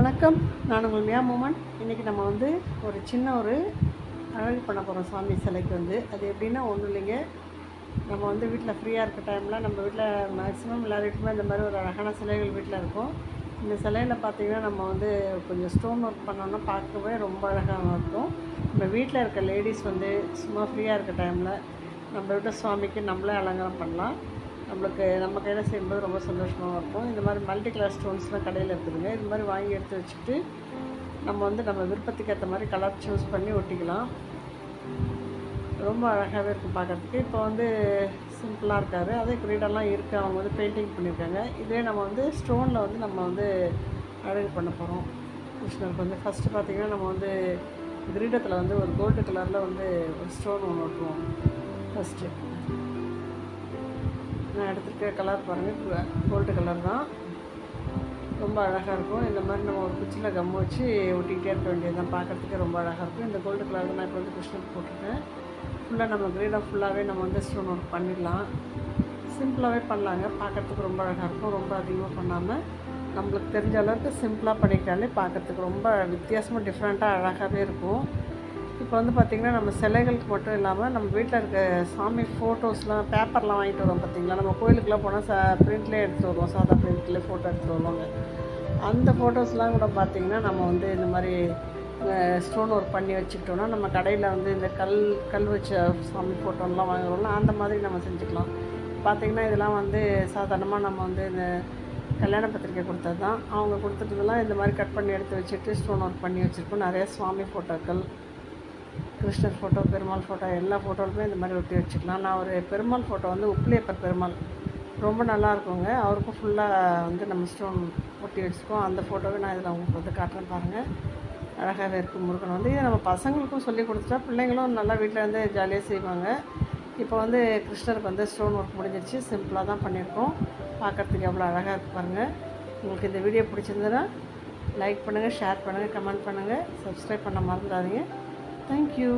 வணக்கம். நான் உங்கள் மியா மூமன். இன்றைக்கி நம்ம ஒரு சின்ன அழகு பண்ண போகிறோம் சாமி சிலைக்கு. அது எப்படின்னா ஒன்றும் இல்லைங்க. நம்ம வீட்டில் ஃப்ரீயாக இருக்க டைமில் நம்ம வீட்டில் மேக்ஸிமம் எல்லா வீட்டுமே இந்த மாதிரி ஒரு அழகான சிலைகள் வீட்டில் இருக்கும். இந்த சிலையில் பார்த்திங்கன்னா நம்ம கொஞ்சம் ஸ்டோன் ஒர்க் பண்ணோன்னா பார்க்கவே ரொம்ப அழகாக இருக்கும். நம்ம வீட்டில் இருக்க லேடிஸ் சும்மா ஃப்ரீயாக இருக்க டைமில் நம்ம வீட்டு சுவாமிக்கு நம்மளே அலங்காரம் பண்ணலாம். நம்ம கையில் செய்யும்போது ரொம்ப சந்தோஷமாக இருக்கும். இந்த மாதிரி மல்டி கலர் ஸ்டோன்ஸ்லாம் கடையில் இருக்குதுங்க. இது மாதிரி வாங்கி எடுத்து வச்சுட்டு நம்ம நம்ம விருப்பத்துக்கு ஏற்ற மாதிரி கலர் சூஸ் பண்ணி ஒட்டிக்கலாம். ரொம்ப அழகாகவே இருக்கும் பார்க்குறதுக்கு. இப்போ சிம்பிளாக இருக்கார். அதே கிரீடெல்லாம் இருக்குது. அவங்க பெயிண்டிங் பண்ணியிருக்காங்க. இதே நம்ம ஸ்டோனில் நம்ம அழகு பண்ண போகிறோம். கிருஷ்ணருக்கு ஃபஸ்ட்டு பார்த்திங்கன்னா நம்ம கிரீடத்தில் ஒரு கோல்டு கலரில் ஒரு ஸ்டோன் ஒன்று ஒட்டுவோம். ஃபஸ்ட்டு நான் எடுத்துருக்க கலர் பாருங்கள், கோல்டு கலர் தான். ரொம்ப அழகாக இருக்கும். இந்த மாதிரி நம்ம ஒரு குச்சியில் கம் வச்சு ஒட்டிக்கிட்டே இருக்க வேண்டியது தான். பார்க்குறதுக்கு ரொம்ப அழகாக இருக்கும். இந்த கோல்டு கலர் தான் நான் இப்போ கிருஷ்ணருக்கு போட்டிருக்கேன். ஃபுல்லாக நம்ம கிரீடம் ஃபுல்லாகவே நம்ம ஸ்டோன் ஒர்க் பண்ணிடலாம். சிம்பிளாகவே பண்ணலாங்க. பார்க்குறதுக்கு ரொம்ப அழகாக இருக்கும். ரொம்ப அதிகமாக பண்ணாமல் நம்மளுக்கு தெரிஞ்ச அளவுக்கு சிம்பிளாக பண்ணிக்கிட்டாலே பார்க்குறதுக்கு ரொம்ப வித்தியாசமாக டிஃப்ரெண்ட்டாக அழகாகவே இருக்கும். இப்போ பார்த்திங்கன்னா நம்ம சிலைகளுக்கு மட்டும் இல்லாமல் நம்ம வீட்டில் இருக்க சாமி ஃபோட்டோஸ்லாம் பேப்பர்லாம் வாங்கிட்டு வரோம் பார்த்திங்களா. நம்ம கோயிலுக்கெலாம் போனால் ப்ரிண்ட்லேயே எடுத்துகிட்டு வருவோம். சாதா ப்ரிண்ட்லேயே ஃபோட்டோ எடுத்துகிட்டு வருவாங்க. அந்த ஃபோட்டோஸ்லாம் கூட பார்த்திங்கன்னா நம்ம இந்த மாதிரி ஸ்டோன் ஒர்க் பண்ணி வச்சுக்கிட்டோன்னா நம்ம கடையில் இந்த கல் வச்ச சாமி ஃபோட்டோலாம் வாங்குறோம்ல, அந்த மாதிரி நம்ம செஞ்சுக்கலாம். பார்த்திங்கன்னா இதெல்லாம் சாதாரணமாக நம்ம இந்த கல்யாண பத்திரிக்கை கொடுத்தது தான். அவங்க கொடுத்துட்டதெல்லாம் இந்த மாதிரி கட் பண்ணி எடுத்து வச்சுட்டு ஸ்டோன் ஒர்க் பண்ணி வச்சுருக்கோம். நிறைய சுவாமி ஃபோட்டோக்கள், கிருஷ்ணர் ஃபோட்டோ, பெருமாள் ஃபோட்டோ, எல்லா ஃபோட்டோவுமே இந்த மாதிரி ஒட்டி வச்சுக்கலாம். நான் ஒரு பெருமாள் ஃபோட்டோ உப்பிலியப்பர் பெருமாள் ரொம்ப நல்லா இருக்குங்க. அவருக்கும் ஃபுல்லாக நம்ம ஸ்டோன் ஒட்டி வச்சுருக்கோம். அந்த ஃபோட்டோவை நான் இதில் உங்களுக்கு காட்டுறேன் பாருங்கள். அழகாகவே இருக்கும். முருகன் இதை நம்ம பசங்களுக்கும் சொல்லி கொடுத்துட்டா பிள்ளைங்களும் நல்லா வீட்டில் ஜாலியாக செய்வாங்க. இப்போ கிருஷ்ணருக்கு ஸ்டோன் ஒர்க் முடிஞ்சிருச்சு. சிம்பிளாக தான் பண்ணியிருக்கோம். பார்க்குறதுக்கு எவ்வளோ அழகாக இருக்குது பாருங்கள். உங்களுக்கு இந்த வீடியோ பிடிச்சிருந்ததுன்னா லைக் பண்ணுங்கள், ஷேர் பண்ணுங்கள், கமெண்ட் பண்ணுங்கள், சப்ஸ்கிரைப் பண்ண மறந்துடாதீங்க. Thank you.